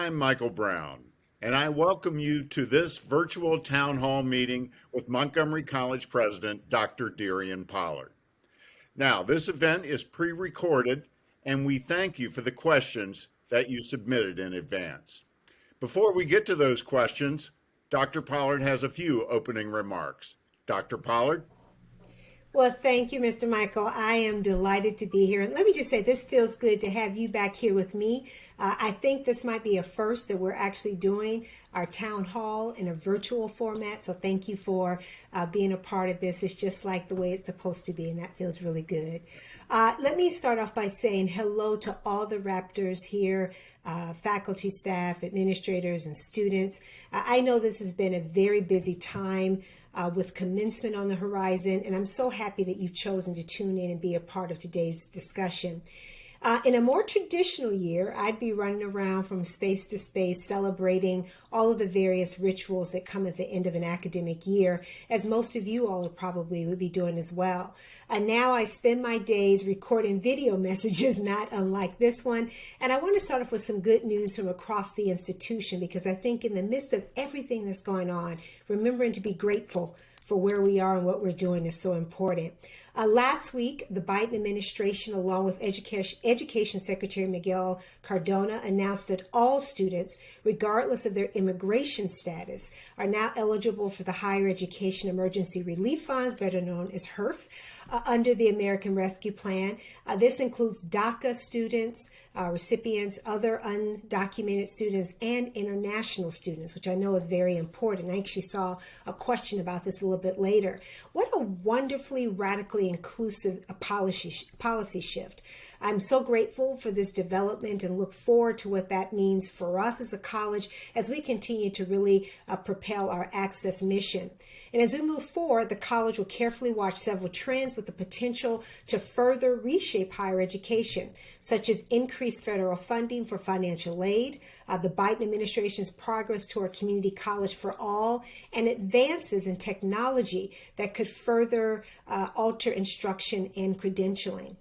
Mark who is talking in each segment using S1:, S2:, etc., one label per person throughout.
S1: I'm Michael Brown, and I welcome you to this virtual town hall meeting with Montgomery College President Dr. DeRionne Pollard. Now, this event is pre-recorded, and we thank you for the questions that you submitted in advance. Before we get to those questions, Dr. Pollard has a few opening remarks. Dr. Pollard?
S2: Well, thank you, Mr. Michael. I am delighted to be here. And let me just say, this feels good to have you back here with me. I think this might be a first that we're actually doing our town hall in a virtual format. So thank you for being a part of this. It's just like the way it's supposed to be, and that feels really good. Let me start off by saying hello to all the Raptors here, faculty, staff, administrators, and students. I know this has been a very busy time with commencement on the horizon, and I'm so happy that you've chosen to tune in and be a part of today's discussion. In a more traditional year, I'd be running around from space to space celebrating all of the various rituals that come at the end of an academic year, as most of you all probably would be doing as well. Now I spend my days recording video messages, not unlike this one. And I want to start off with some good news from across the institution, because I think in the midst of everything that's going on, remembering to be grateful for where we are and what we're doing is so important. Last week, the Biden administration, along with Education Secretary Miguel Cardona, announced that all students, regardless of their immigration status, are now eligible for the Higher Education Emergency Relief Funds, better known as HEERF, under the American Rescue Plan. This includes DACA students, recipients, other undocumented students, and international students, which I know is very important. I actually saw a question about this a little bit later. What a wonderfully radically inclusive policy shift. I'm so grateful for this development and look forward to what that means for us as a college as we continue to really propel our access mission. And as we move forward, the college will carefully watch several trends with the potential to further reshape higher education, such as increased federal funding for financial aid, the Biden administration's progress toward community college for all, and advances in technology that could further alter instruction and credentialing.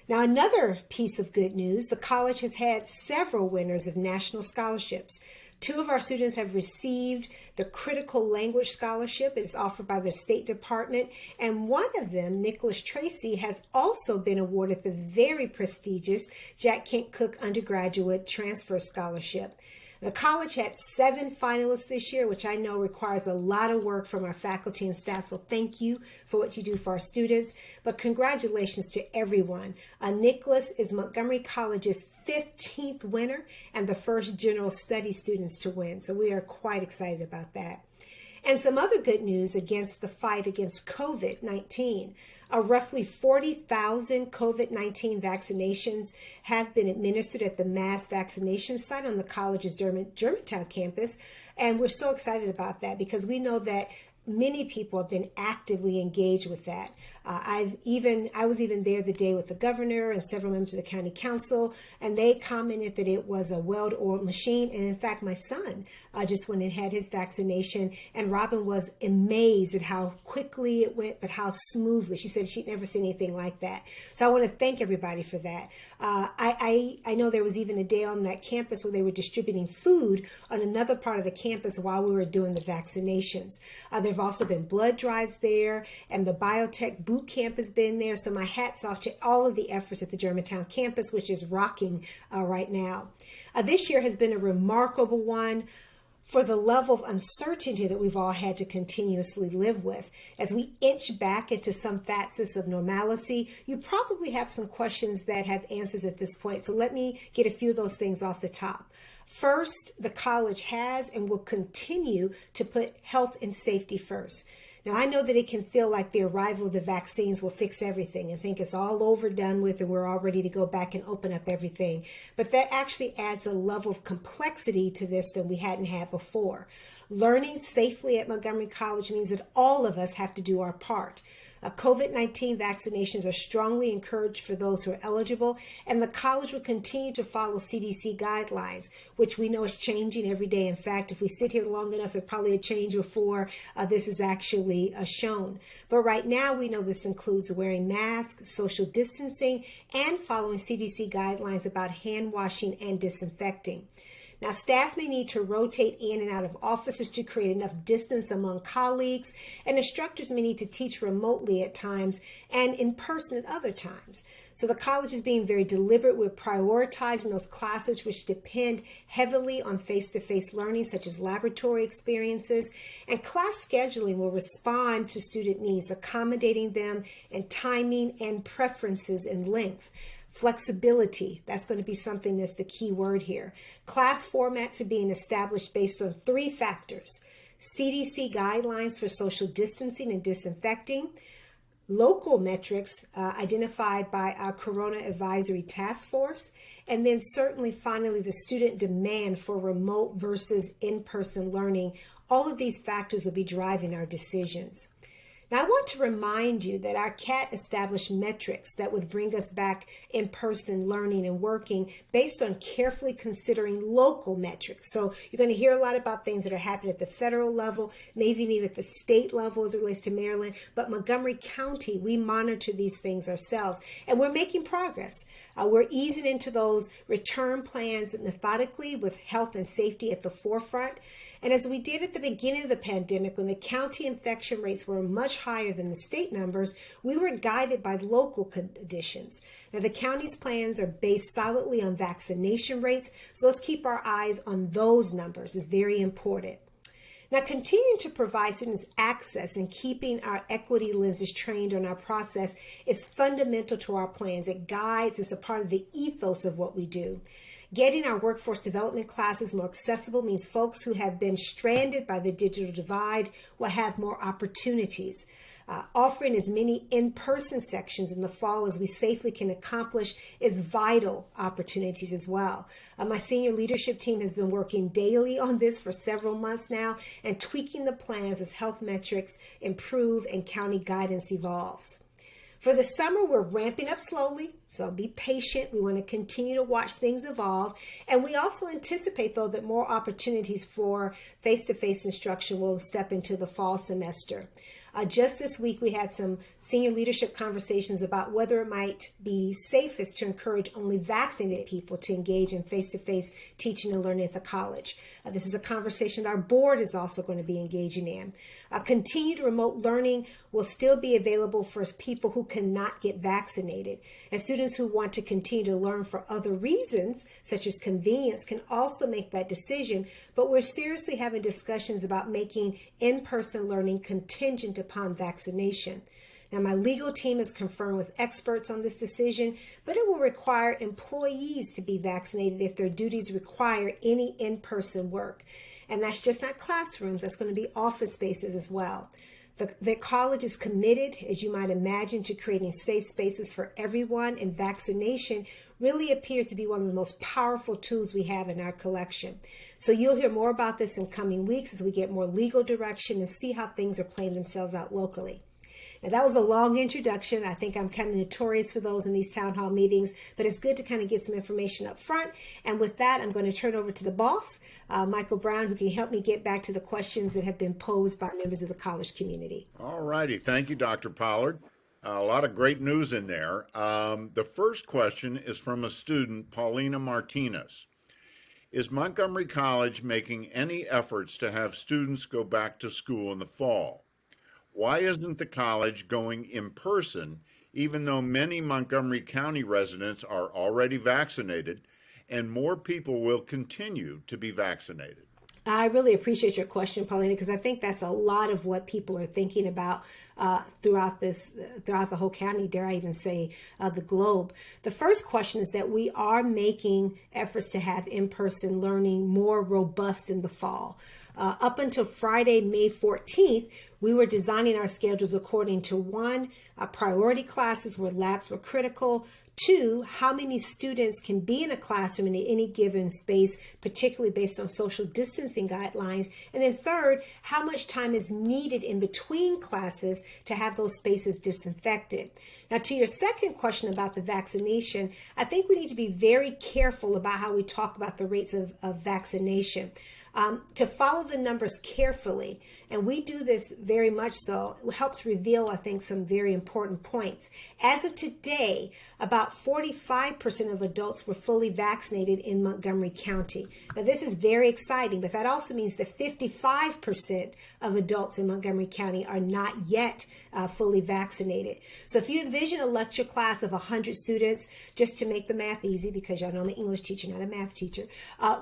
S2: Now, another piece of good news, the college has had several winners of national scholarships. 2 of our students have received the Critical Language Scholarship. It's offered by the State Department. And one of them, Nicholas Tracy, has also been awarded the very prestigious Jack Kent Cooke Undergraduate Transfer Scholarship. The college had 7 finalists this year, which I know requires a lot of work from our faculty and staff. So thank you for what you do for our students. But congratulations to everyone. Nicholas is Montgomery College's 15th winner and the first general studies students to win. So we are quite excited about that. And some other good news against the fight against COVID-19. Roughly 40,000 COVID-19 vaccinations have been administered at the mass vaccination site on the college's Germantown campus. And we're so excited about that because we know that many people have been actively engaged with that. I was even there the day with the governor and several members of the county council, and they commented that it was a well-oiled machine. And in fact, my son just went and had his vaccination, and Robin was amazed at how quickly it went, but how smoothly. She said she'd never seen anything like that. So I want to thank everybody for that. I know there was even a day on that campus where they were distributing food on another part of the campus while we were doing the vaccinations. There have also been blood drives there, and the biotech boot camp has been there. So my hat's off to all of the efforts at the Germantown campus, which is rocking right now. This year has been a remarkable one for the level of uncertainty that we've all had to continuously live with. As we inch back into some facets of normalcy, you probably have some questions that have answers at this point. So let me get a few of those things off the top. First, the college has and will continue to put health and safety first. Now, I know that it can feel like the arrival of the vaccines will fix everything and think it's all over, done with, and we're all ready to go back and open up everything. But that actually adds a level of complexity to this that we hadn't had before. Learning safely at Montgomery College means that all of us have to do our part. COVID-19 vaccinations are strongly encouraged for those who are eligible, and the college will continue to follow CDC guidelines, which we know is changing every day. In fact, if we sit here long enough, it probably will change before this is actually shown. But right now, we know this includes wearing masks, social distancing, and following CDC guidelines about hand washing and disinfecting. Now, staff may need to rotate in and out of offices to create enough distance among colleagues, and instructors may need to teach remotely at times and in person at other times. So the college is being very deliberate with prioritizing those classes which depend heavily on face-to-face learning, such as laboratory experiences, and class scheduling will respond to student needs, accommodating them in timing and preferences in length. Flexibility, that's going to be something that's the key word here. Class formats are being established based on 3 factors: CDC guidelines for social distancing and disinfecting, local metrics identified by our Corona Advisory Task Force, and then certainly finally the student demand for remote versus in-person learning. All of these factors will be driving our decisions. Now, I want to remind you that our CAT established metrics that would bring us back in-person learning and working based on carefully considering local metrics. So you're going to hear a lot about things that are happening at the federal level, maybe even at the state level as it relates to Maryland, but Montgomery County, we monitor these things ourselves, and we're making progress. We're easing into those return plans methodically with health and safety at the forefront. And as we did at the beginning of the pandemic, when the county infection rates were much higher than the state numbers, we were guided by local conditions. Now, the county's plans are based solidly on vaccination rates, so let's keep our eyes on those numbers. It's very important. Now, continuing to provide students access and keeping our equity lenses trained on our process is fundamental to our plans. It guides, it's a part of the ethos of what we do. Getting our workforce development classes more accessible means folks who have been stranded by the digital divide will have more opportunities. Offering as many in-person sections in the fall as we safely can accomplish is vital opportunities as well. My senior leadership team has been working daily on this for several months now and tweaking the plans as health metrics improve and county guidance evolves. For the summer, we're ramping up slowly, so be patient. We want to continue to watch things evolve. And we also anticipate, though, that more opportunities for face-to-face instruction will step into the fall semester. Just this week, we had some senior leadership conversations about whether it might be safest to encourage only vaccinated people to engage in face-to-face teaching and learning at the college. This is a conversation that our board is also going to be engaging in. Continued remote learning will still be available for people who cannot get vaccinated. And students who want to continue to learn for other reasons, such as convenience, can also make that decision. But we're seriously having discussions about making in-person learning contingent upon vaccination. Now, my legal team has confirmed with experts on this decision, but it will require employees to be vaccinated if their duties require any in-person work. And that's just not classrooms, that's going to be office spaces as well. The college is committed, as you might imagine, to creating safe spaces for everyone, and vaccination really appears to be one of the most powerful tools we have in our collection. So you'll hear more about this in coming weeks as we get more legal direction and see how things are playing themselves out locally. Now, that was a long introduction. I think I'm kind of notorious for those in these town hall meetings, but it's good to kind of get some information up front. And with that, I'm going to turn over to the boss, Michael Brown, who can help me get back to the questions that have been posed by members of the college community.
S1: All righty. Thank you, Dr. Pollard. A lot of great news in there. The first question is from a student, Paulina Martinez. Is Montgomery College making any efforts to have students go back to school in the fall? Why isn't the college going in person, even though many Montgomery County residents are already vaccinated and more people will continue to be vaccinated?
S2: I really appreciate your question, Paulina, because I think that's a lot of what people are thinking about throughout the whole county, dare I even say the globe. The first question is that we are making efforts to have in-person learning more robust in the fall. Up until Friday, May 14th, we were designing our schedules according to one, priority classes where labs were critical. Two, how many students can be in a classroom in any given space, particularly based on social distancing guidelines. And then third, how much time is needed in between classes to have those spaces disinfected. Now, to your second question about the vaccination, I think we need to be very careful about how we talk about the rates of vaccination. to follow the numbers carefully. And we do this very much so. It helps reveal, I think, some very important points. As of today, about 45% of adults were fully vaccinated in Montgomery County. Now, this is very exciting, but that also means that 55% of adults in Montgomery County are not yet fully vaccinated. So if you envision a lecture class of 100 students, just to make the math easy, because y'all know I'm an English teacher, not a math teacher,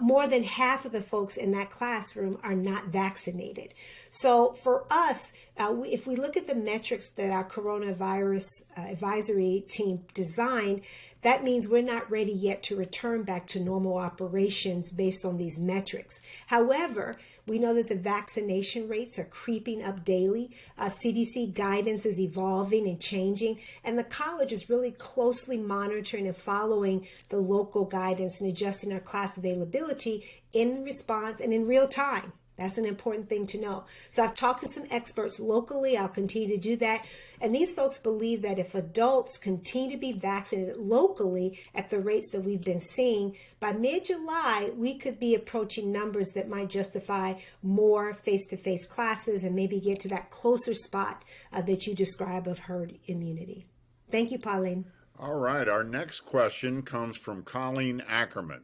S2: more than half of the folks in that classroom are not vaccinated. So for us, if we look at the metrics that our coronavirus advisory team designed, that means we're not ready yet to return back to normal operations based on these metrics. However, we know that the vaccination rates are creeping up daily. CDC guidance is evolving and changing, and the college is really closely monitoring and following the local guidance and adjusting our class availability in response and in real time. That's an important thing to know. So I've talked to some experts locally. I'll continue to do that. And these folks believe that if adults continue to be vaccinated locally at the rates that we've been seeing, by mid-July, we could be approaching numbers that might justify more face-to-face classes and maybe get to that closer spot that you describe of herd immunity. Thank you, Pauline.
S1: All right. Our next question comes from Colleen Ackerman.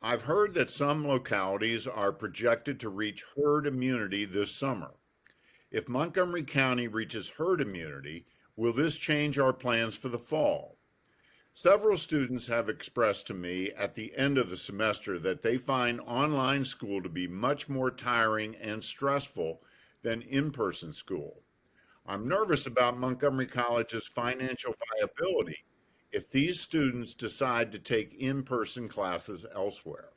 S1: I've heard that some localities are projected to reach herd immunity this summer. If Montgomery County reaches herd immunity, will this change our plans for the fall? Several students have expressed to me at the end of the semester that they find online school to be much more tiring and stressful than in-person school. I'm nervous about Montgomery College's financial viability if these students decide to take in-person classes elsewhere.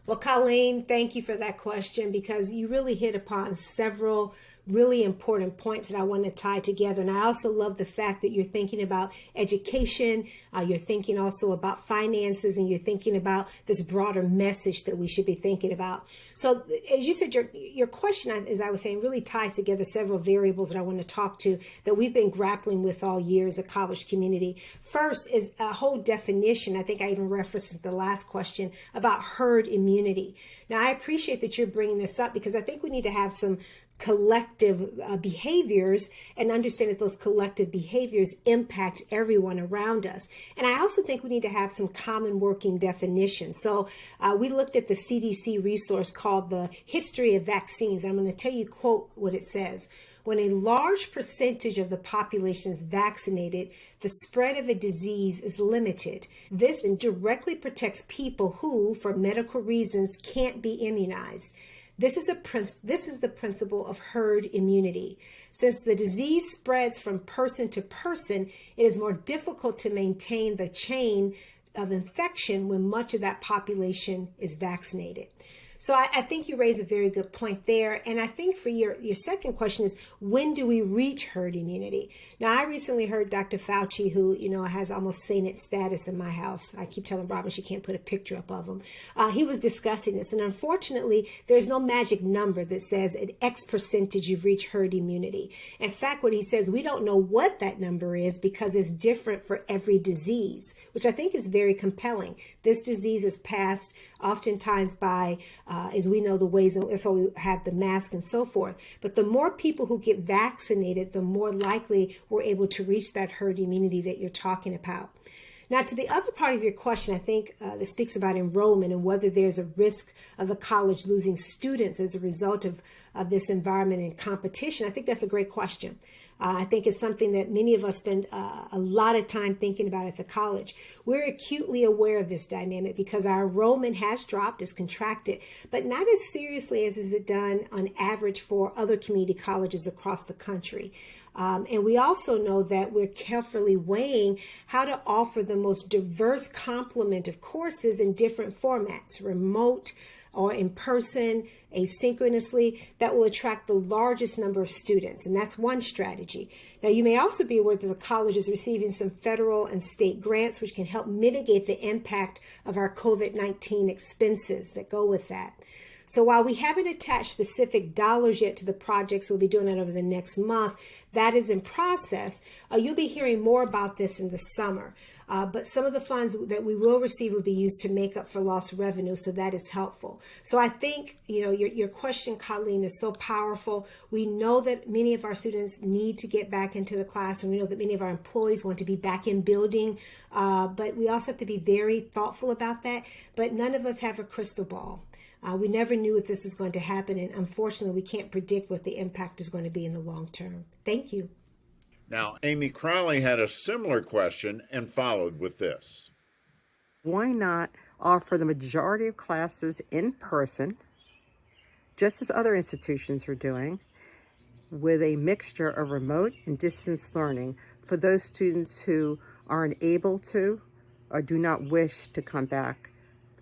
S2: Well, Colleen, thank you for that question, because you really hit upon several really important points that I want to tie together. And I also love the fact that you're thinking about education, you're thinking also about finances, and you're thinking about this broader message that we should be thinking about. So as you said, your question, as I was saying, really ties together several variables that I want to talk to that we've been grappling with all year as a college community. First is a whole definition. I think I even referenced the last question about herd immunity. Now, I appreciate that you're bringing this up, because I think we need to have some collective behaviors and understand that those collective behaviors impact everyone around us. And I also think we need to have some common working definitions. So we looked at the CDC resource called The History of Vaccines. I'm going to tell you, quote, what it says. When a large percentage of the population is vaccinated, the spread of a disease is limited. This directly protects people who, for medical reasons, can't be immunized. This is the principle of herd immunity. Since the disease spreads from person to person, it is more difficult to maintain the chain of infection when much of that population is vaccinated. So I think you raise a very good point there. And I think for your second question is, when do we reach herd immunity? Now, I recently heard Dr. Fauci, who, has almost saint status in my house. I keep telling Robin she can't put a picture up of him. He was discussing this. And unfortunately, there's no magic number that says at X percentage you've reached herd immunity. In fact, what he says, we don't know what that number is because it's different for every disease, which I think is very compelling. This disease is passed oftentimes by as we know, the ways, and that's why we have the mask and so forth. But the more people who get vaccinated, the more likely we're able to reach that herd immunity that you're talking about. Now, to the other part of your question, I think that speaks about enrollment and whether there's a risk of the college losing students as a result of this environment and competition. I think that's a great question. I think it's something that many of us spend a lot of time thinking about at the college. We're acutely aware of this dynamic because our enrollment has dropped, is contracted, but not as seriously as is it done on average for other community colleges across the country. And we also know that we're carefully weighing how to offer the most diverse complement of courses in different formats, remote or in person, asynchronously, that will attract the largest number of students. And that's one strategy. Now, you may also be aware that the college is receiving some federal and state grants, which can help mitigate the impact of our COVID-19 expenses that go with that. So while we haven't attached specific dollars yet to the projects, we'll be doing that over the next month. That is in process. You'll be hearing more about this in the summer. But some of the funds that we will receive will be used to make up for lost revenue. So that is helpful. So I think, your question, Colleen, is so powerful. We know that many of our students need to get back into the classroom. We know that many of our employees want to be back in building. But we also have to be very thoughtful about that. But none of us have a crystal ball. We never knew if this was going to happen. And unfortunately, we can't predict what the impact is going to be in the long term. Thank you.
S1: Now, Amy Crowley had a similar question and followed with this.
S3: Why not offer the majority of classes in person, just as other institutions are doing, with a mixture of remote and distance learning for those students who aren't able to or do not wish to come back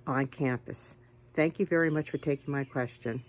S3: on campus? Thank you very much for taking my question.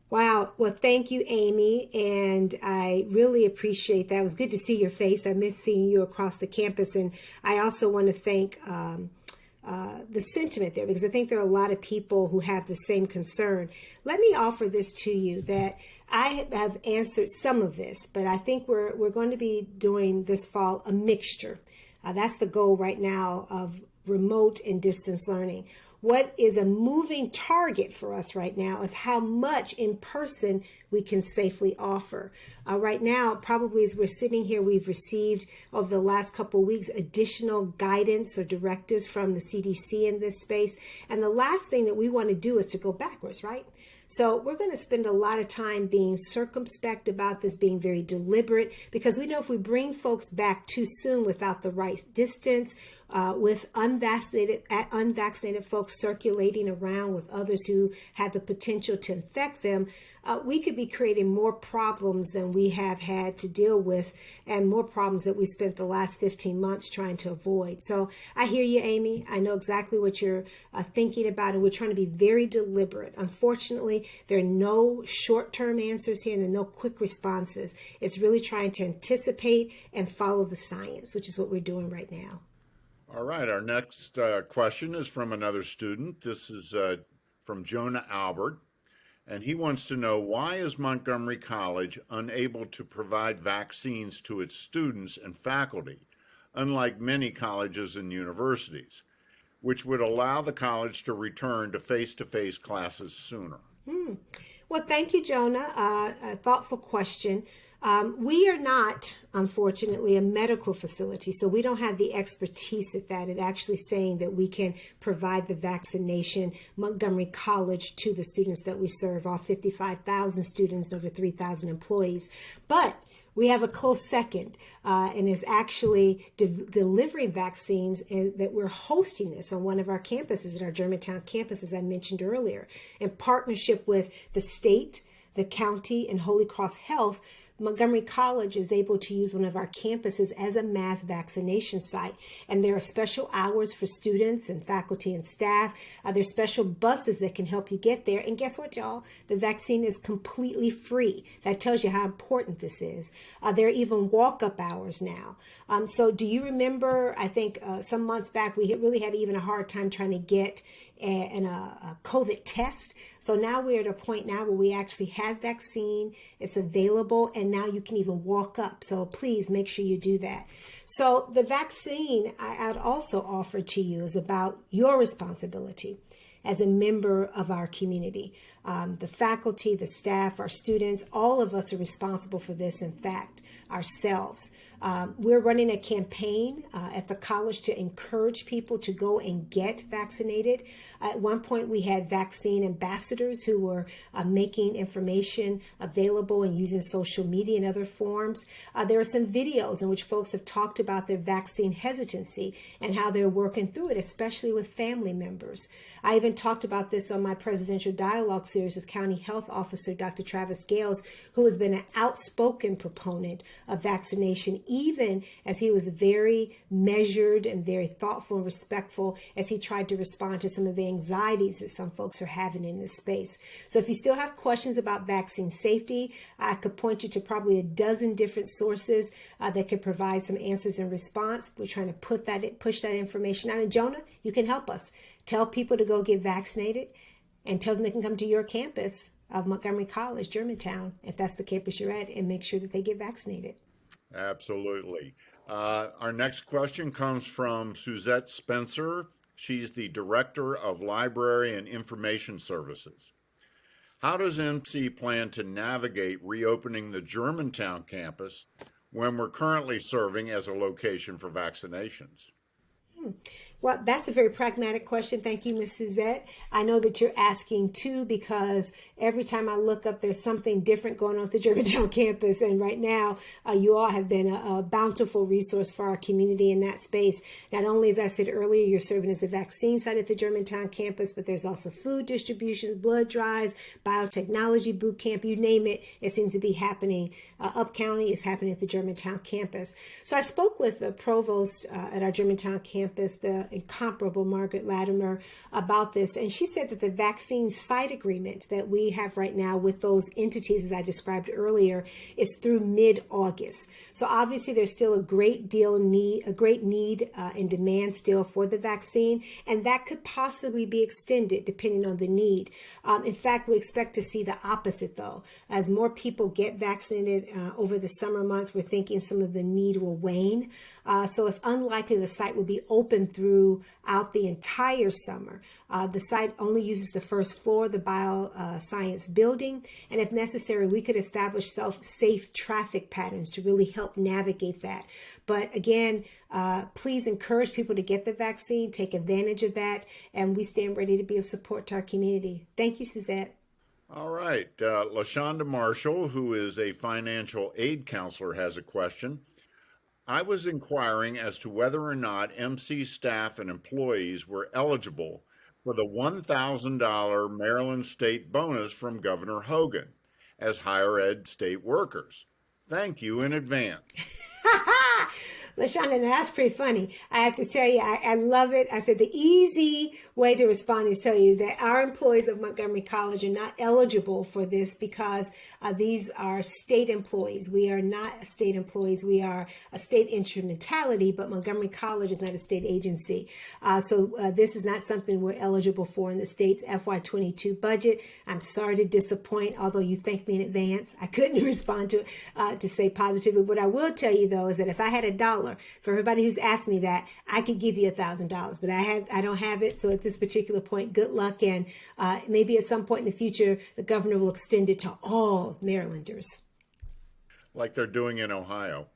S2: Wow. Well, thank you, Amy. And I really appreciate that. It was good to see your face. I miss seeing you across the campus. And I also want to thank the sentiment there, because I think there are a lot of people who have the same concern. Let me offer this to you, that I have answered some of this, but I think we're going to be doing this fall a mixture. That's the goal right now of remote and distance learning. What is a moving target for us right now is how much in person we can safely offer. Right now, probably as we're sitting here, we've received over the last couple of weeks additional guidance or directives from the CDC in this space. And the last thing that we want to do is to go backwards, right? So we're going to spend a lot of time being circumspect about this, being very deliberate, because we know if we bring folks back too soon without the right distance, with unvaccinated folks circulating around with others who have the potential to infect them, we could be creating more problems than we have had to deal with, and more problems that we spent the last 15 months trying to avoid. So I hear you, Amy. I know exactly what you're thinking about, and we're trying to be very deliberate. Unfortunately, there are no short-term answers here and there are no quick responses. It's really trying to anticipate and follow the science, which is what we're doing right now.
S1: All right, our next question is from another student. This is from Jonah Albert, and he wants to know, why is Montgomery College unable to provide vaccines to its students and faculty, unlike many colleges and universities, which would allow the college to return to face-to-face classes sooner?
S2: Well, thank you, Jonah. A thoughtful question. We are not, unfortunately, a medical facility, so we don't have the expertise at that. It actually saying that we can provide the vaccination, Montgomery College, to the students that we serve, all 55,000 students, over 3,000 employees. But we have a close second, and is actually delivering vaccines, and that we're hosting this on one of our campuses, at our Germantown campus, as I mentioned earlier, in partnership with the state, the county, and Holy Cross Health. Montgomery College is able to use one of our campuses as a mass vaccination site. And there are special hours for students and faculty and staff. There's special buses that can help you get there. And guess what, y'all? The vaccine is completely free. That tells you how important this is. There are even walk-up hours now. So do you remember, I think some months back, we really had even a hard time trying to get a COVID test. So now we're at a point now where we actually have vaccine, it's available, and now you can even walk up. So please make sure you do that. So the vaccine I'd also offer to you is about your responsibility as a member of our community. The faculty, the staff, our students, all of us are responsible for this, in fact, ourselves. We're running a campaign at the college to encourage people to go and get vaccinated. At one point, we had vaccine ambassadors who were making information available and using social media and other forms. There are some videos in which folks have talked about their vaccine hesitancy and how they're working through it, especially with family members. I even talked about this on my presidential dialogue series with County Health Officer Dr. Travis Gales, who has been an outspoken proponent of vaccination, even as he was very measured and very thoughtful and respectful as he tried to respond to some of the anxieties that some folks are having in this space. So if you still have questions about vaccine safety, I could point you to probably a dozen different sources that could provide some answers in response. We're trying to push that information out. And Jonah, you can help us. Tell people to go get vaccinated and tell them they can come to your campus of Montgomery College, Germantown, if that's the campus you're at, and make sure that they get vaccinated.
S1: Absolutely. Our next question comes from Suzette Spencer. She's the Director of Library and Information Services. How does MC plan to navigate reopening the Germantown campus when we're currently serving as a location for vaccinations?
S2: Well, that's a very pragmatic question. Thank you, Ms. Suzette. I know that you're asking too, because every time I look up, there's something different going on at the Germantown campus. And right now, you all have been a bountiful resource for our community in that space. Not only, as I said earlier, you're serving as a vaccine site at the Germantown campus, but there's also food distribution, blood drives, biotechnology boot camp, you name it. It seems to be happening. Up County is happening at the Germantown campus. So I spoke with the provost at our Germantown campus, the incomparable Margaret Latimer, about this. And she said that the vaccine site agreement that we have right now with those entities, as I described earlier, is through mid-August. So obviously there's still a great need and demand still for the vaccine. And that could possibly be extended depending on the need. In fact, we expect to see the opposite though. As more people get vaccinated over the summer months, we're thinking some of the need will wane. So it's unlikely the site will be open throughout the entire summer. The site only uses the first floor of the bioscience building. And if necessary, we could establish safe traffic patterns to really help navigate that. But again, please encourage people to get the vaccine, take advantage of that. And we stand ready to be of support to our community. Thank you, Suzette.
S1: All right. LaShonda Marshall, who is a financial aid counselor, has a question. I was inquiring as to whether or not MC staff and employees were eligible for the $1,000 Maryland state bonus from Governor Hogan as higher ed state workers. Thank you in advance.
S2: LaShonda, that's pretty funny. I have to tell you, I love it. I said the easy way to respond is tell you that our employees of Montgomery College are not eligible for this because these are state employees. We are not state employees. We are a state instrumentality, but Montgomery College is not a state agency. So this is not something we're eligible for in the state's FY22 budget. I'm sorry to disappoint, although you thanked me in advance. I couldn't respond to it to say positively. What I will tell you, though, is that if I had $1, for everybody who's asked me that, I could give you $1,000, but I don't have it. So at this particular point, good luck. And maybe at some point in the future, the governor will extend it to all Marylanders.
S1: Like they're doing in Ohio.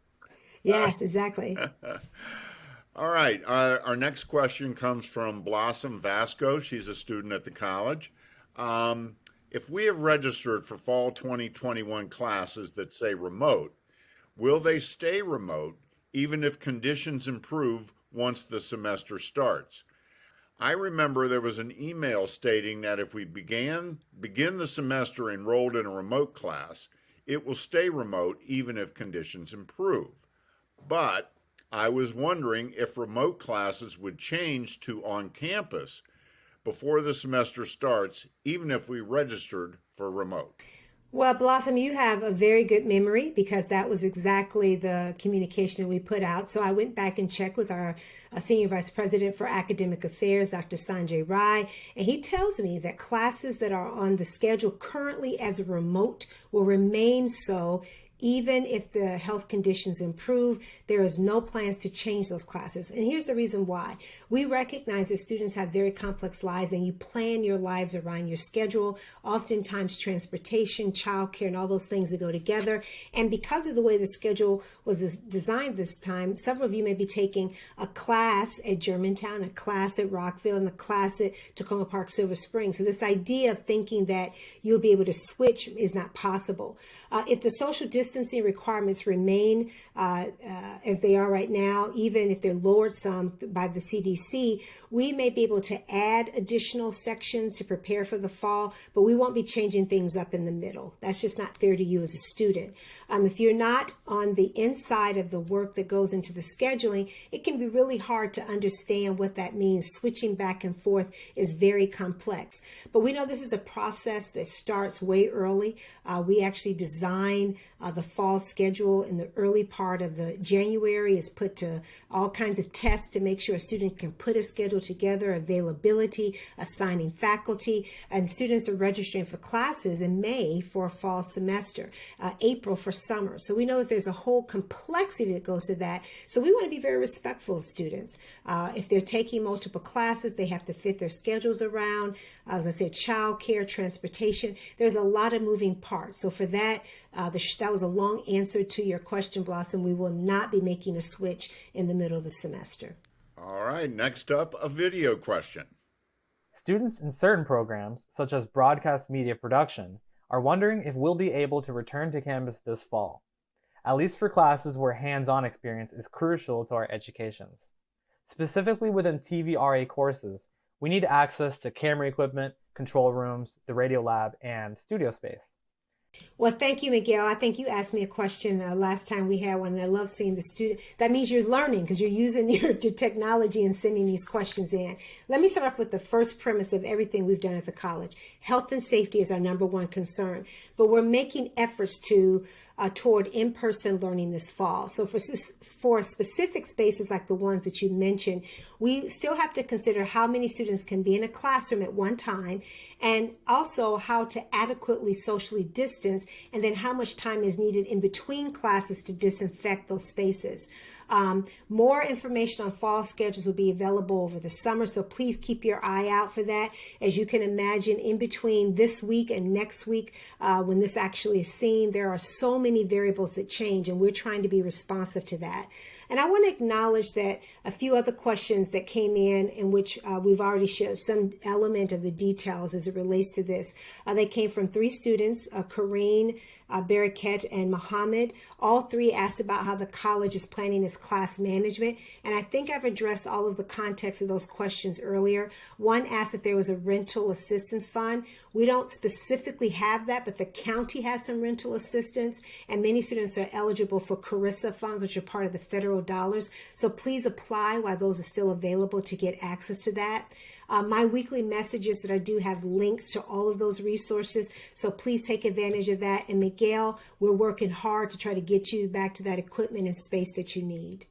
S2: Yes, exactly.
S1: All right. Our next question comes from Blossom Vasco. She's a student at the college. If we have registered for fall 2021 classes that say remote, will they stay remote even if conditions improve once the semester starts? I remember there was an email stating that if we begin the semester enrolled in a remote class, it will stay remote even if conditions improve. But I was wondering if remote classes would change to on campus before the semester starts, even if we registered for remote.
S2: Well, Blossom, you have a very good memory because that was exactly the communication that we put out. So I went back and checked with our Senior Vice President for Academic Affairs, Dr. Sanjay Rai, and he tells me that classes that are on the schedule currently as a remote will remain so even if the health conditions improve. There is no plans to change those classes. And here's the reason why. We recognize that students have very complex lives and you plan your lives around your schedule, oftentimes transportation, childcare, and all those things that go together. And because of the way the schedule was designed this time, several of you may be taking a class at Germantown, a class at Rockville, and a class at Tacoma Park, Silver Spring. So this idea of thinking that you'll be able to switch is not possible. If the social distancing requirements remain as they are right now, even if they're lowered some by the CDC, we may be able to add additional sections to prepare for the fall, but we won't be changing things up in the middle. That's just not fair to you as a student. If you're not on the inside of the work that goes into the scheduling, it can be really hard to understand what that means. Switching back and forth is very complex. But we know this is a process that starts way early. We actually design The fall schedule in the early part of the January is put to all kinds of tests to make sure a student can put a schedule together, availability, assigning faculty, and students are registering for classes in May for a fall semester, April for summer. So we know that there's a whole complexity that goes to that. So we want to be very respectful of students. If they're taking multiple classes, they have to fit their schedules around. As I said, childcare, transportation. There's a lot of moving parts. So for that, that was a long answer to your question, Blossom. We will not be making a switch in the middle of the semester.
S1: All right, next up, a video question.
S4: Students in certain programs, such as broadcast media production, are wondering if we'll be able to return to campus this fall, at least for classes where hands-on experience is crucial to our educations. Specifically within TVRA courses, we need access to camera equipment, control rooms, the radio lab, and studio space.
S2: Well, thank you, Miguel. I think you asked me a question last time we had one, and I love seeing the student. That means you're learning because you're using your technology and sending these questions in. Let me start off with the first premise of everything we've done at the college. Health and safety is our number one concern, but we're making efforts toward in-person learning this fall. So for specific spaces like the ones that you mentioned, we still have to consider how many students can be in a classroom at one time, and also how to adequately socially distance, and then how much time is needed in between classes to disinfect those spaces. More information on fall schedules will be available over the summer, so please keep your eye out for that. As you can imagine, in between this week and next week, when this actually is seen, there are so many variables that change, and we're trying to be responsive to that. And I want to acknowledge that a few other questions that came in which we've already shared some element of the details as it relates to this. They came from 3 students, Kareen, Barakat, and Mohammed. All 3 asked about how the college is planning its class management. And I think I've addressed all of the context of those questions earlier. One asked if there was a rental assistance fund. We don't specifically have that, but the county has some rental assistance, and many students are eligible for CARISA funds, which are part of the federal dollars. So please apply while those are still available to get access to that. My weekly messages that I do have links to all of those resources. So please take advantage of that. And Miguel, we're working hard to try to get you back to that equipment and space that you need.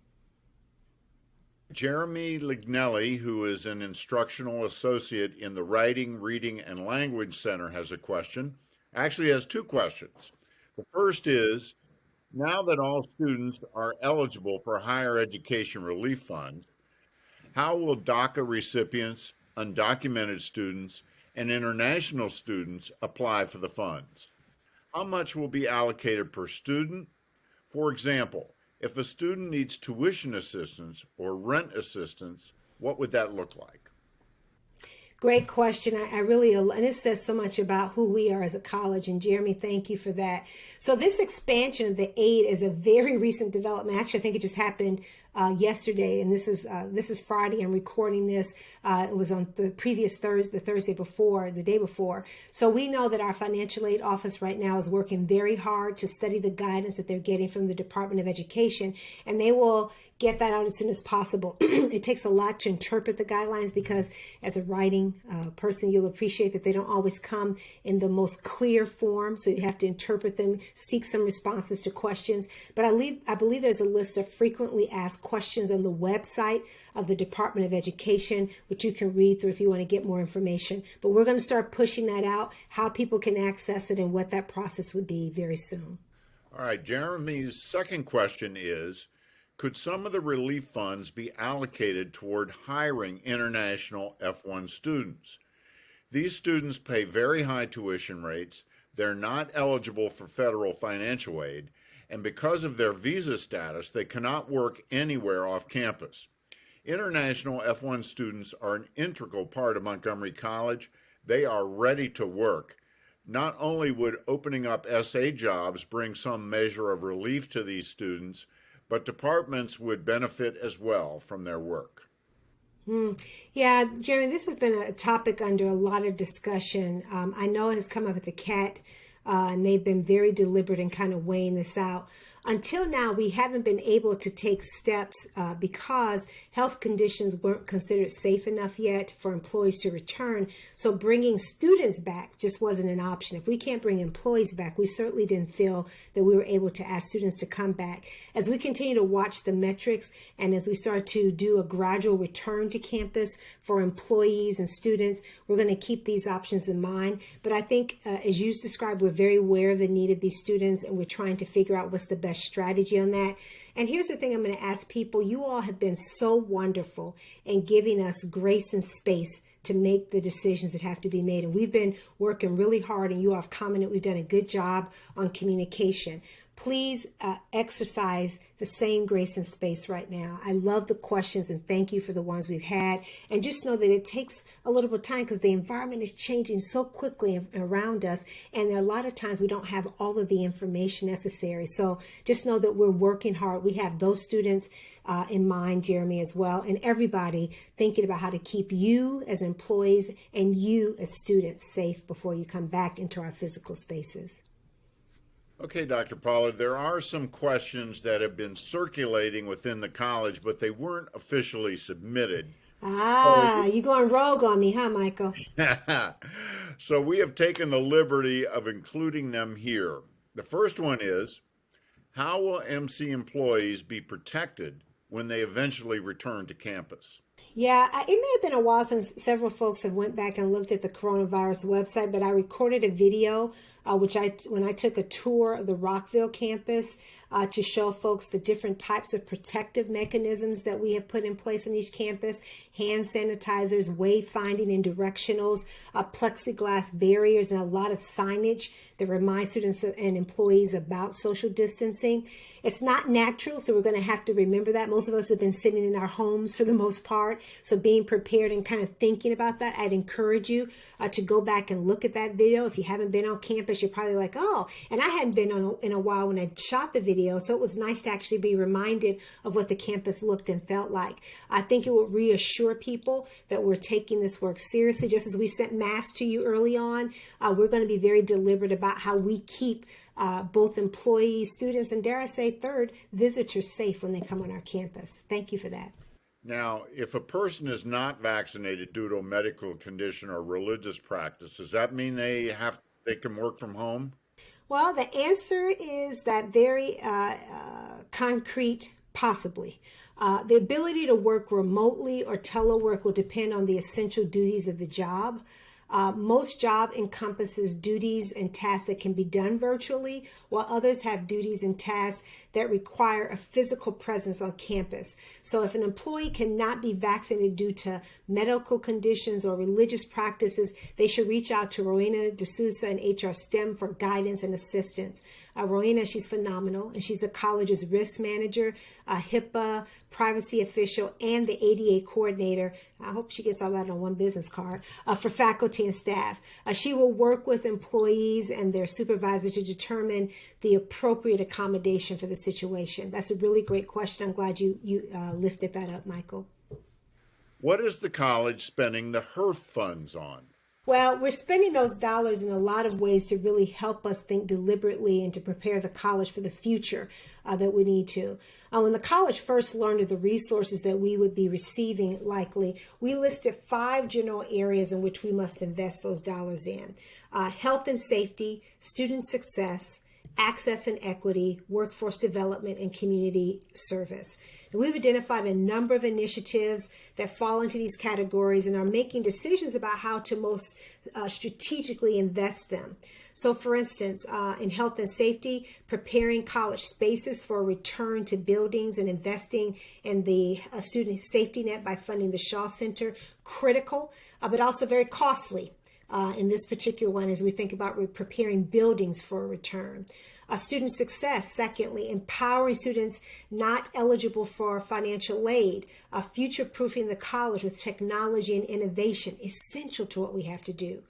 S1: Jeremy Lignelli, who is an instructional associate in the Writing, Reading, and Language Center, has a question. Actually has 2 questions. The first is, now that all students are eligible for higher education relief funds, how will DACA recipients, undocumented students, and international students apply for the funds? How much will be allocated per student? For example, if a student needs tuition assistance or rent assistance, what would that look like?
S2: Great question. I really, and it says so much about who we are as a college. And Jeremy, thank you for that. So this expansion of the aid is a very recent development. Actually, I think it just happened yesterday, and this is Friday. I'm recording this. It was on the previous Thursday, the day before. So we know that our financial aid office right now is working very hard to study the guidance that they're getting from the Department of Education, and they will get that out as soon as possible. It takes a lot to interpret the guidelines because as a writing person, you'll appreciate that they don't always come in the most clear form. So you have to interpret them, seek some responses to questions. But I believe there's a list of frequently asked questions on the website of the Department of Education, which you can read through if you want to get more information. But we're going to start pushing that out, how people can access it and what that process would be very soon.
S1: All right, Jeremy's second question is, could some of the relief funds be allocated toward hiring international F1 students? These students pay very high tuition rates, they're not eligible for federal financial aid, and because of their visa status, they cannot work anywhere off campus. International F1 students are an integral part of Montgomery College. They are ready to work. Not only would opening up SA jobs bring some measure of relief to these students, but departments would benefit as well from their work.
S2: Yeah, Jeremy, this has been a topic under a lot of discussion. I know it has come up at the CAT, and they've been very deliberate in kind of weighing this out. Until now, we haven't been able to take steps because health conditions weren't considered safe enough yet for employees to return. So bringing students back just wasn't an option. If we can't bring employees back, we certainly didn't feel that we were able to ask students to come back. As we continue to watch the metrics and as we start to do a gradual return to campus for employees and students, we're going to keep these options in mind. But I think, as you described, we're very aware of the need of these students, and we're trying to figure out what's the best strategy on that. And here's the thing I'm going to ask people. You all have been so wonderful in giving us grace and space to make the decisions that have to be made. And we've been working really hard, and you all have commented we've done a good job on communication. Please exercise the same grace and space right now. I love the questions, and thank you for the ones we've had. And just know that it takes a little bit of time because the environment is changing so quickly around us. And a lot of times we don't have all of the information necessary. So just know that we're working hard. We have those students in mind, Jeremy, as well, and everybody thinking about how to keep you as employees and you as students safe before you come back into our physical spaces.
S1: Okay, Dr. Pollard, there are some questions that have been circulating within the college, but they weren't officially submitted.
S2: You going rogue on me, huh, Michael?
S1: So we have taken the liberty of including them here. The first one is, how will MC employees be protected when they eventually return to campus?
S2: Yeah, it may have been a while since several folks have went back and looked at the coronavirus website, but I recorded a video when I took a tour of the Rockville campus to show folks the different types of protective mechanisms that we have put in place on each campus: hand sanitizers, wayfinding and directionals, plexiglass barriers, and a lot of signage that reminds students and employees about social distancing. It's not natural, so we're going to have to remember that. Most of us have been sitting in our homes for the most part, so being prepared and kind of thinking about that, I'd encourage you to go back and look at that video. If you haven't been on campus, you're probably like, oh, and I hadn't been on in a while when I shot the video, so it was nice to actually be reminded of what the campus looked and felt like. I think it will reassure people that we're taking this work seriously. Just as we sent masks to you early on, we're going to be very deliberate about how we keep both employees, students, and dare I say third, visitors safe when they come on our campus. Thank you for that.
S1: Now, if a person is not vaccinated due to a medical condition or religious practice, does that mean they can work from home?
S2: Well, the answer is that very concrete, possibly. The ability to work remotely or telework will depend on the essential duties of the job. Most job encompasses duties and tasks that can be done virtually, while others have duties and tasks that require a physical presence on campus. So if an employee cannot be vaccinated due to medical conditions or religious practices, they should reach out to Rowena D'Souza and HR STEM for guidance and assistance. Rowena, she's phenomenal, and she's the college's risk manager, HIPAA, privacy official, and the ADA coordinator. I hope she gets all that on one business card for faculty and staff. She will work with employees and their supervisors to determine the appropriate accommodation for the situation. That's a really great question. I'm glad you lifted that up, Michael.
S1: What is the college spending the HEERF funds on?
S2: Well, we're spending those dollars in a lot of ways to really help us think deliberately and to prepare the college for the future that we need to. When the college first learned of the resources that we would be receiving likely, we listed 5 general areas in which we must invest those dollars in: health and safety, student success, access and equity, workforce development, and community service. And we've identified a number of initiatives that fall into these categories and are making decisions about how to most strategically invest them. So for instance, in health and safety, preparing college spaces for a return to buildings and investing in the student safety net by funding the Shaw Center, critical, but also very costly. In this particular one, as we think about preparing buildings for a return. Student success, secondly, empowering students not eligible for financial aid, future-proofing the college with technology and innovation, essential to what we have to do.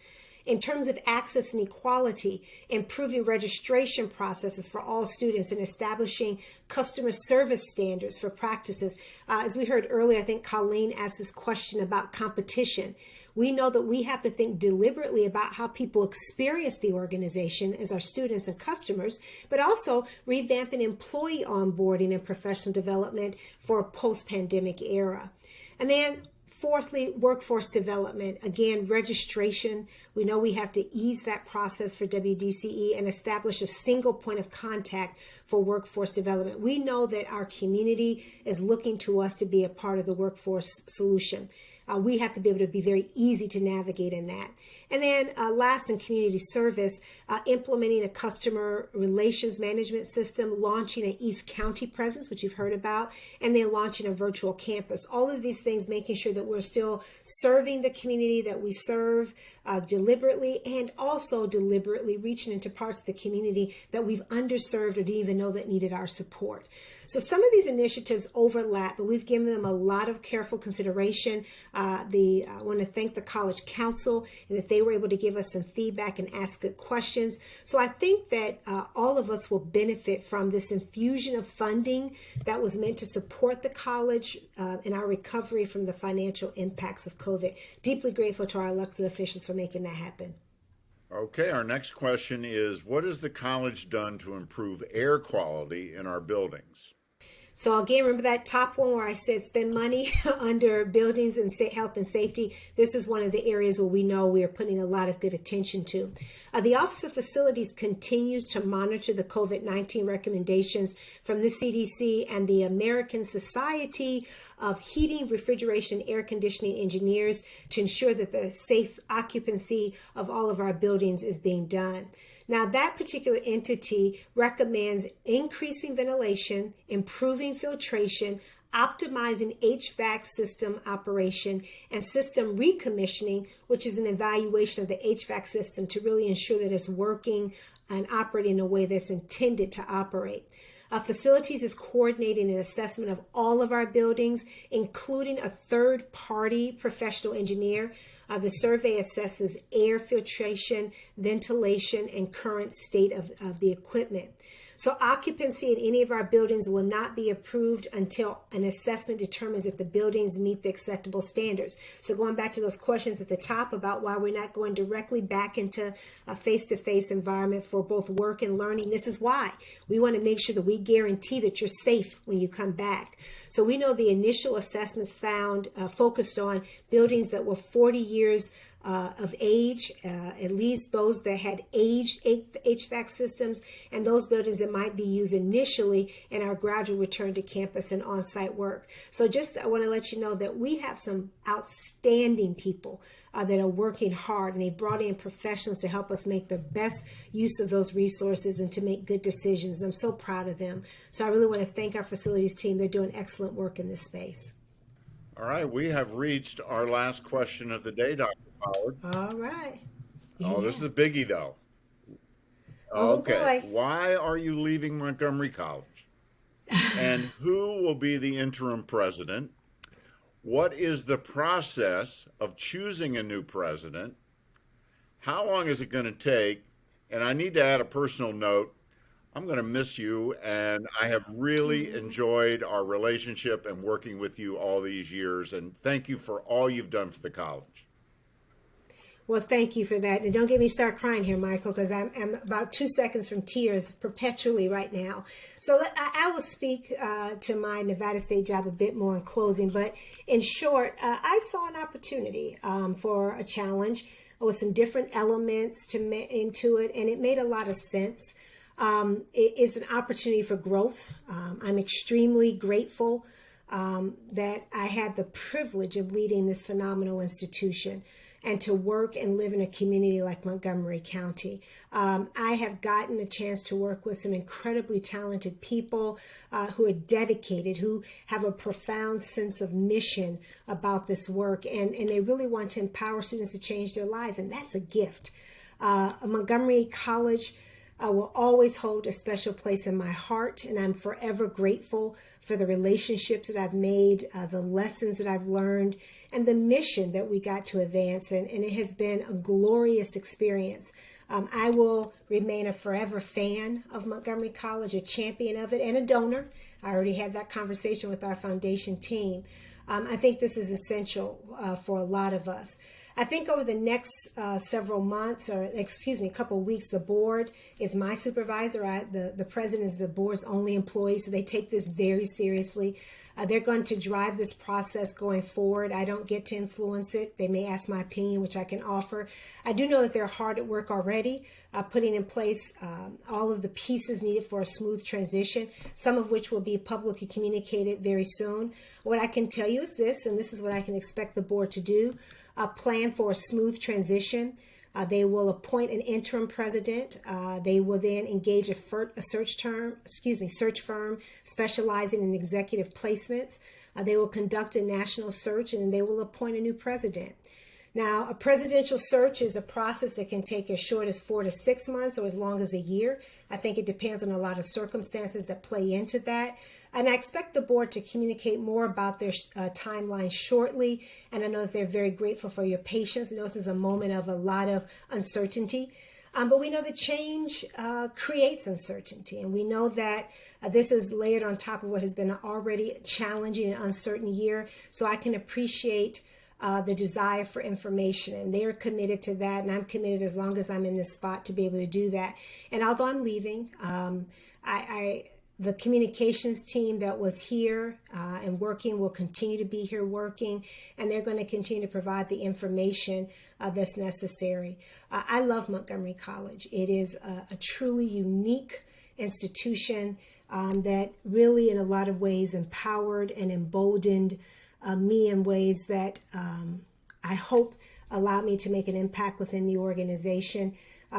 S2: In terms of access and equality, improving registration processes for all students and establishing customer service standards for practices. As we heard earlier, I think Colleen asked this question about competition. We know that we have to think deliberately about how people experience the organization as our students and customers, but also revamping employee onboarding and professional development for a post-pandemic era. And then fourthly, workforce development. Again, registration. We know we have to ease that process for WDCE and establish a single point of contact for workforce development. We know that our community is looking to us to be a part of the workforce solution. We have to be able to be very easy to navigate in that. And then last, in community service, implementing a customer relations management system, launching an East County presence, which you've heard about, and then launching a virtual campus. All of these things, making sure that we're still serving the community that we serve deliberately, and also deliberately reaching into parts of the community that we've underserved or didn't even know that needed our support. So some of these initiatives overlap, but we've given them a lot of careful consideration. I want to thank the College Council and that they were able to give us some feedback and ask good questions. So I think that all of us will benefit from this infusion of funding that was meant to support the college in our recovery from the financial impacts of COVID. Deeply grateful to our elected officials for making that happen.
S1: Okay, our next question is, what has the college done to improve air quality in our buildings?
S2: So again, remember that top one where I said spend money under buildings and health and safety? This is one of the areas where we know we are putting a lot of good attention to. The Office of Facilities continues to monitor the COVID-19 recommendations from the CDC and the American Society of Heating, Refrigeration, Air Conditioning Engineers to ensure that the safe occupancy of all of our buildings is being done. Now, that particular entity recommends increasing ventilation, improving filtration, optimizing HVAC system operation, and system recommissioning, which is an evaluation of the HVAC system to really ensure that it's working and operating in a way that's intended to operate. Facilities is coordinating an assessment of all of our buildings, including a third-party professional engineer. The survey assesses air filtration, ventilation, and current state of the equipment. So occupancy in any of our buildings will not be approved until an assessment determines if the buildings meet the acceptable standards. So going back to those questions at the top about why we're not going directly back into a face-to-face environment for both work and learning, this is why. We want to make sure that we guarantee that you're safe when you come back. So we know the initial assessments found focused on buildings that were 40 years of age, at least those that had aged HVAC systems, and those buildings that might be used initially in our gradual return to campus and on-site work. So just I want to let you know that we have some outstanding people that are working hard, and they brought in professionals to help us make the best use of those resources and to make good decisions. I'm so proud of them. So I really want to thank our facilities team. They're doing excellent work in this space.
S1: All right, we have reached our last question of the day, Dr. Pollard.
S2: All right.
S1: Oh, this is a biggie, though.
S2: Oh,
S1: Okay,
S2: boy.
S1: why are you leaving Montgomery College? And who will be the interim president? What is the process of choosing a new president? How long is it going to take? And I need to add a personal note. I'm going to miss you, and I have really enjoyed our relationship and working with you all these years. And thank you for all you've done for the college.
S2: Well, thank you for that. And don't get me start crying here, Michael, because I'm about 2 seconds from tears perpetually right now. So I will speak to my Nevada State job a bit more in closing. But in short, I saw an opportunity for a challenge with some different elements into it, and it made a lot of sense. It is an opportunity for growth. I'm extremely grateful that I had the privilege of leading this phenomenal institution and to work and live in a community like Montgomery County. I have gotten a chance to work with some incredibly talented people who are dedicated, who have a profound sense of mission about this work, and they really want to empower students to change their lives, and that's a gift. Montgomery College will always hold a special place in my heart, and I'm forever grateful for the relationships that I've made, the lessons that I've learned, and the mission that we got to advance. And it has been a glorious experience. I will remain a forever fan of Montgomery College, a champion of it, and a donor. I already had that conversation with our foundation team. I think this is essential for a lot of us. I think over the next several months, or excuse me, a couple of weeks, the board is my supervisor. The president is the board's only employee, so they take this very seriously. They're going to drive this process going forward. I don't get to influence it. They may ask my opinion, which I can offer. I do know that they're hard at work already, putting in place all of the pieces needed for a smooth transition, some of which will be publicly communicated very soon. What I can tell you is this, and this is what I can expect the board to do: plan for a smooth transition. They will appoint an interim president. They will then engage a search firm specializing in executive placements. They will conduct a national search, and they will appoint a new president. Now, a presidential search is a process that can take as short as 4 to 6 months or as long as a year. I think it depends on a lot of circumstances that play into that. And I expect the board to communicate more about their timeline shortly. And I know that they're very grateful for your patience. I know this is a moment of a lot of uncertainty. But we know that change creates uncertainty. And we know that this is layered on top of what has been an already challenging and uncertain year. So I can appreciate the desire for information, and they're committed to that, and I'm committed as long as I'm in this spot to be able to do that. And although I'm leaving, the communications team that was here and working will continue to be here working, and they're going to continue to provide the information that's necessary. I love Montgomery College. It is a truly unique institution that really, in a lot of ways, empowered and emboldened me in ways that I hope allowed me to make an impact within the organization.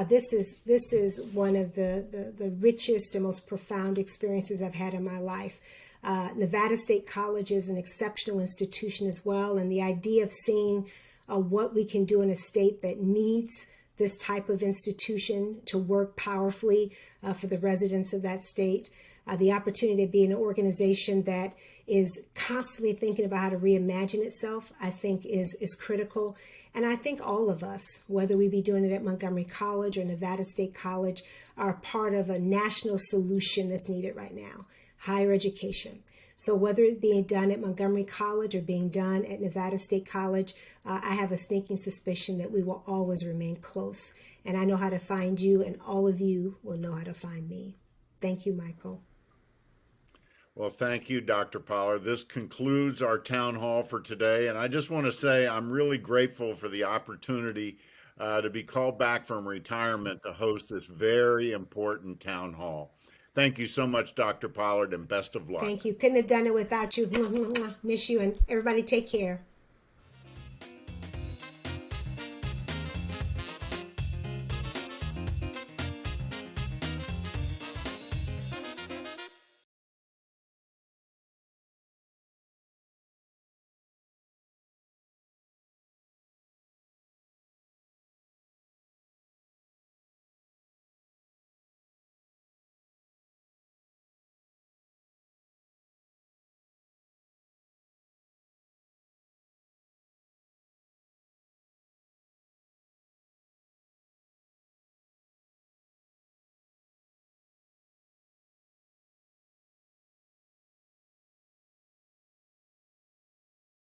S2: This is one of the richest and most profound experiences I've had in my life. Nevada State College is an exceptional institution as well, and the idea of seeing what we can do in a state that needs this type of institution to work powerfully for the residents of that state. The opportunity to be in an organization that is constantly thinking about how to reimagine itself, I think is critical. And I think all of us, whether we be doing it at Montgomery College or Nevada State College, are part of a national solution that's needed right now: higher education. So whether it's being done at Montgomery College or being done at Nevada State College, I have a sneaking suspicion that we will always remain close. And I know how to find you, and all of you will know how to find me. Thank you, Michael.
S1: Well, thank you, Dr. Pollard. This concludes our town hall for today. And I just want to say I'm really grateful for the opportunity to be called back from retirement to host this very important town hall. Thank you so much, Dr. Pollard, and best of luck.
S2: Thank you. Couldn't have done it without you. Miss you, and everybody take care.